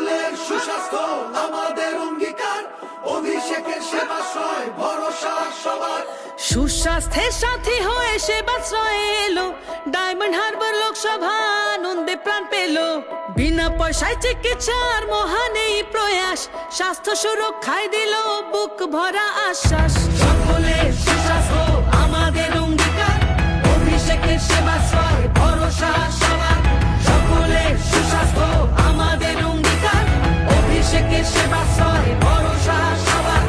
সকলের সুস্বাস্থ্য আমাদের অঙ্গীকার, অভিষেকের সেবাশ্রয় ভরসা সবার। সুস্বাস্থ্যের সাথী হয়ে সেবাশ্রয়ে এলো ডায়মন্ড হারবার লোকসভা, আনন্দে প্রাণ পেল। বিনা পয়সায় চিকিৎসার মহান এই প্রয়াস, স্বাস্থ্য সুরক্ষায় দিল বুক ভরা আশ্বাস। সকলের সুস্বাস্থ্য আমাদের অঙ্গীকার, অভিষেকের সেবাশ্রয় ভরসা সবার। সকলের সুস্বাস্থ্য আমাদের অঙ্গীকার, অভিষেকের সেবাশ্রয় ভরসা সবার।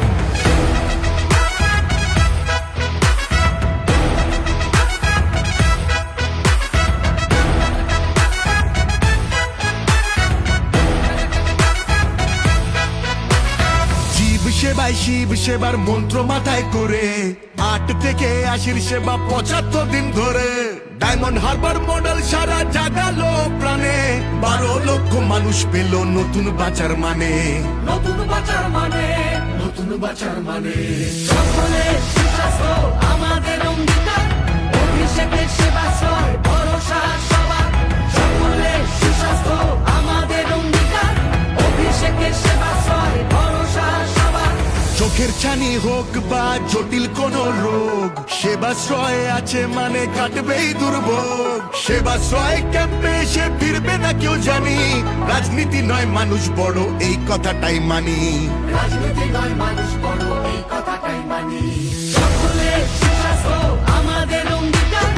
সেবায় শিব সেবার মন্ত্র মাথায় করে 8 থেকে 80 সেবা 75 দিন ধরে। ডায়মন্ড হারবার মডেল সারা জাগালো প্রাণে, 12 লক্ষ মানুষ পেল নতুন বাঁচার মানে। নতুন বাঁচার মানে, নতুন বাঁচার মানে। সকলের সুস্বাস্থ্য আমাদের অঙ্গীকার, অভিষেকের সেবাশ্রয় ভরসা সবার। সকলের সুস্বাস্থ্য আমাদের অঙ্গীকার, অভিষেকের সেবাশ্রয় ভরসা সবার। চোখের ছানি হোক বা জটিল কোন রোগ, সেবাশ্রয় আছে মানে কাটবেই দুর্ভোগ। সেবাশ্রয় ক্যাম্পে এসে ফিরবে না কেউ জানি, রাজনীতি নয় মানুষ বড় এই কথাটাই মানি। রাজনীতি নয় মানুষ বড় এই কথাটাই মানি। সকলের সুস্বাস্থ্য আমাদের অঙ্গীকার,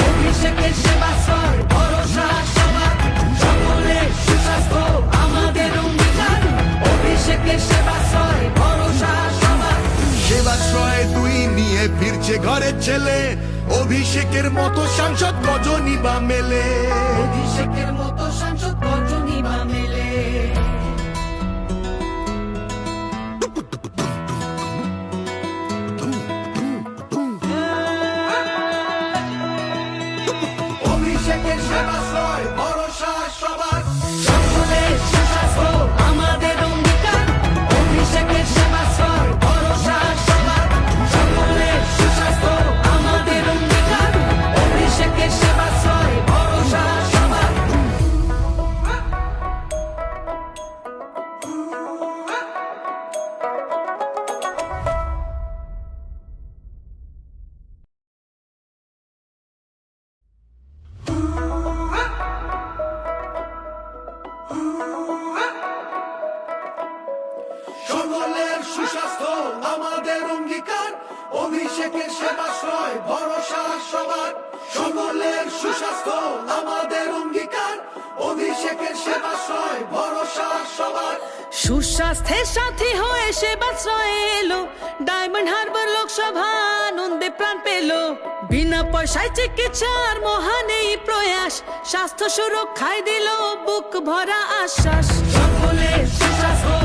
অভিষেকের সেবাশ্রয় ভরসা সবার। সকলের সুস্বাস্থ্য আমাদের অঙ্গীকার, অভিষেকের সেবাশ্রয় ভরসা সবার। সেবাশ্রয় 2 নিয়ে ফিরছে ঘরের ছেলে, অভিষেকের মতো সাংসদ গজনী বা মেলে। অভিষেকের মতো সাংসদ গজনী বা মেলে। অভিষেকের সেবাশ্রয় ভরসা সবার। সকলের সুস্বাস্থ্য আমাদের অঙ্গীকার, অভিষেকের সেবাশ্রয় ভরসা সবার। সকলের সুস্বাস্থ্য আমাদের অঙ্গীকার, অভিষেকের সেবাশ্রয় ভরসা সবার। সকলের সুস্বাস্থ্য আমাদের অঙ্গীকার, অভিষেকের সেবাশ্রয় ভরসা সবার। সকলের সুস্বাস্থ্য আমাদের অঙ্গীকার, অভিষেকের সেবাশ্রয় ভরসা সবার। সুস্বাস্থ্যের সাথী হয়ে সেবাশ্রয়ে এলো ডায়মন্ড হারবার লোকসভা, আনন্দে প্রাণ পেল। বিনা পয়সায় চিকিৎসার মহান এই প্রয়াস, স্বাস্থ্য সুরক্ষায় দিল বুক ভরা আশ্বাস। সকলের সুস্বাস্থ্য